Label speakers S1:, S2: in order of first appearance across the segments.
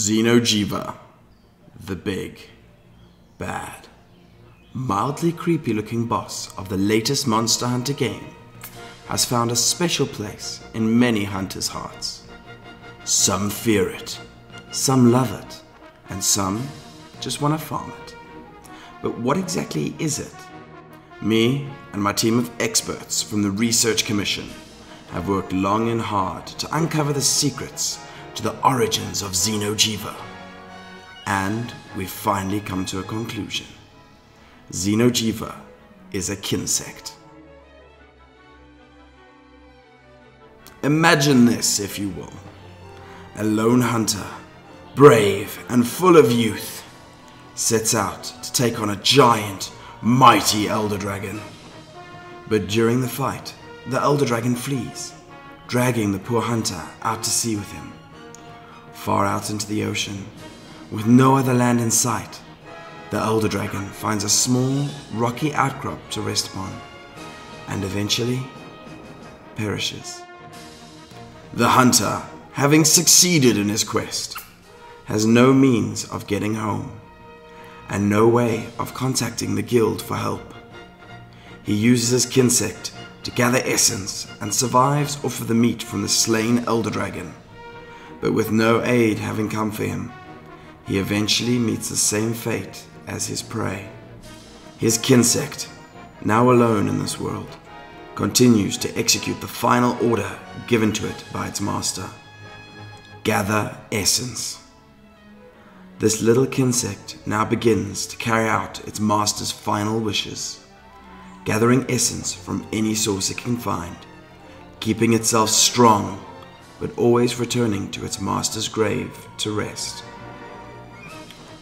S1: Xeno'Jiva, the big, bad, mildly creepy looking boss of the latest Monster Hunter game, has found a special place in many hunters' hearts. Some fear it, some love it, and some just want to farm it. But what exactly is it? Me and my team of experts from the Research Commission have worked long and hard to uncover the secrets to the origins of Xeno'Jiva. And we've finally come to a conclusion. Xeno'Jiva is a kinsect. Imagine this, if you will. A lone hunter, brave and full of youth, sets out to take on a giant, mighty elder dragon. But during the fight, the elder dragon flees, dragging the poor hunter out to sea with him. Far out into the ocean, with no other land in sight, the elder dragon finds a small, rocky outcrop to rest upon, and eventually perishes. The hunter, having succeeded in his quest, has no means of getting home, and no way of contacting the guild for help. He uses his kinsect to gather essence and survives off of the meat from the slain elder dragon. But with no aid having come for him, he eventually meets the same fate as his prey. His kinsect, now alone in this world, continues to execute the final order given to it by its master. Gather essence. This little kinsect now begins to carry out its master's final wishes, gathering essence from any source it can find, keeping itself strong, but always returning to its master's grave to rest.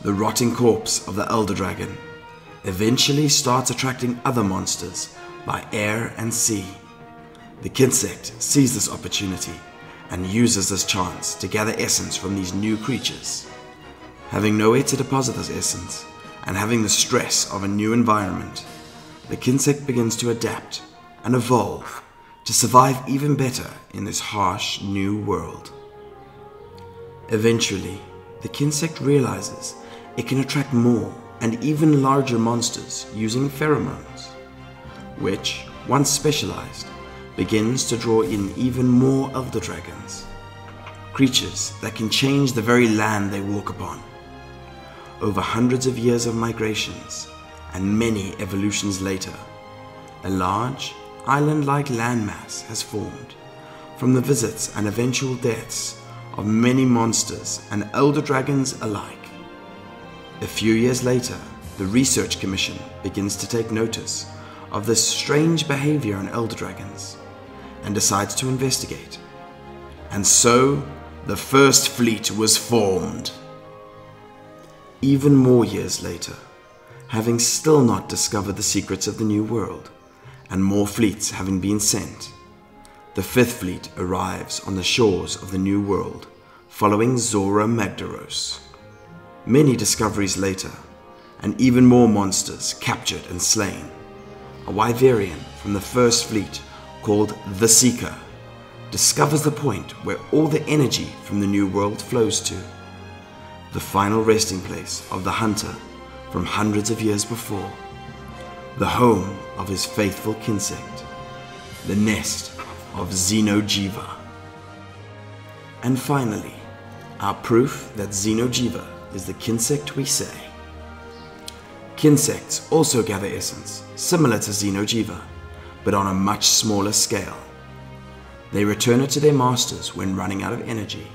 S1: The rotting corpse of the elder dragon eventually starts attracting other monsters by air and sea. The kinsect sees this opportunity and uses this chance to gather essence from these new creatures. Having nowhere to deposit this essence, and having the stress of a new environment, the kinsect begins to adapt and evolve to survive even better in this harsh new world. Eventually, the kinsect realizes it can attract more and even larger monsters using pheromones, which, once specialized, begins to draw in even more elder dragons, creatures that can change the very land they walk upon. Over hundreds of years of migrations and many evolutions later, a large, island-like landmass has formed from the visits and eventual deaths of many monsters and elder dragons alike. A few years later, the Research Commission begins to take notice of this strange behavior in elder dragons and decides to investigate. And so, the first fleet was formed. Even more years later, having still not discovered the secrets of the new world, and more fleets having been sent, the fifth fleet arrives on the shores of the new world, following Zora Magdaros. Many discoveries later, and even more monsters captured and slain, a Wyverian from the first fleet called the Seeker discovers the point where all the energy from the new world flows to, the final resting place of the hunter from hundreds of years before, the home of his faithful kinsect, the nest of Xeno'Jiva. And finally, our proof that Xeno'Jiva is the kinsect we say. Kinsects also gather essence, similar to Xeno'Jiva, but on a much smaller scale. They return it to their masters when running out of energy,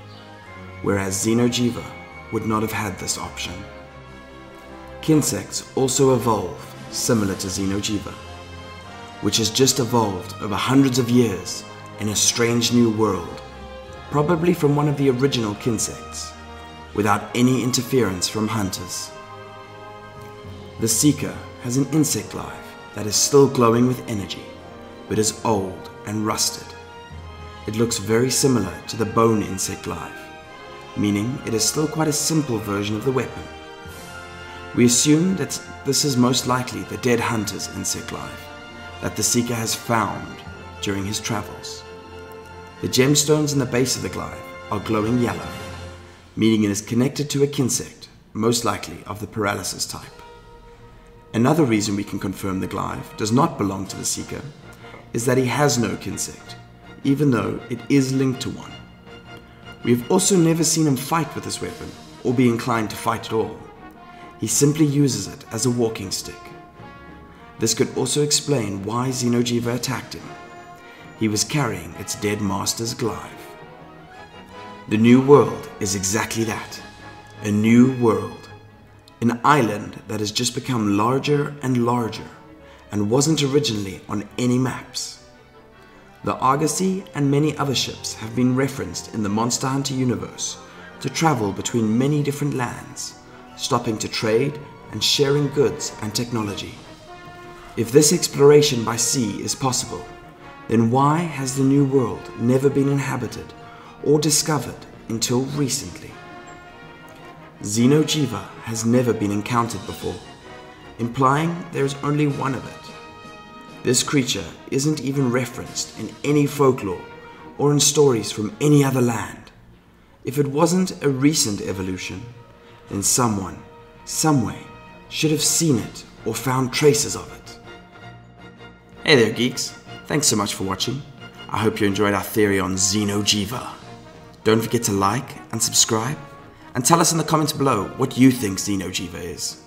S1: whereas Xeno'Jiva would not have had this option. Kinsects also evolve, similar to Xeno'Jiva, which has just evolved over hundreds of years in a strange new world, probably from one of the original kinsects, without any interference from hunters. The Seeker has an insect life that is still glowing with energy, but is old and rusted. It looks very similar to the bone insect life, meaning it is still quite a simple version of the weapon. We assume that this is most likely the dead hunter's insect life that the Seeker has found during his travels. The gemstones in the base of the glaive are glowing yellow, meaning it is connected to a kinsect, most likely of the paralysis type. Another reason we can confirm the glyph does not belong to the Seeker is that he has no kinsect, even though it is linked to one. We have also never seen him fight with this weapon, or be inclined to fight at all. He simply uses it as a walking stick. This could also explain why Xeno'Jiva attacked him. He was carrying its dead master's glyph. The New World is exactly that, a new world. An island that has just become larger and larger and wasn't originally on any maps. The Argosy and many other ships have been referenced in the Monster Hunter universe to travel between many different lands, stopping to trade and sharing goods and technology. If this exploration by sea is possible, then why has the New World never been inhabited or discovered until recently? Xeno'Jiva has never been encountered before, implying there is only one of it. This creature isn't even referenced in any folklore or in stories from any other land. If it wasn't a recent evolution, then someone, someway, should have seen it or found traces of it. Hey there, geeks. Thanks so much for watching. I hope you enjoyed our theory on Xeno'Jiva. Don't forget to like and subscribe, and tell us in the comments below what you think Xeno'Jiva is.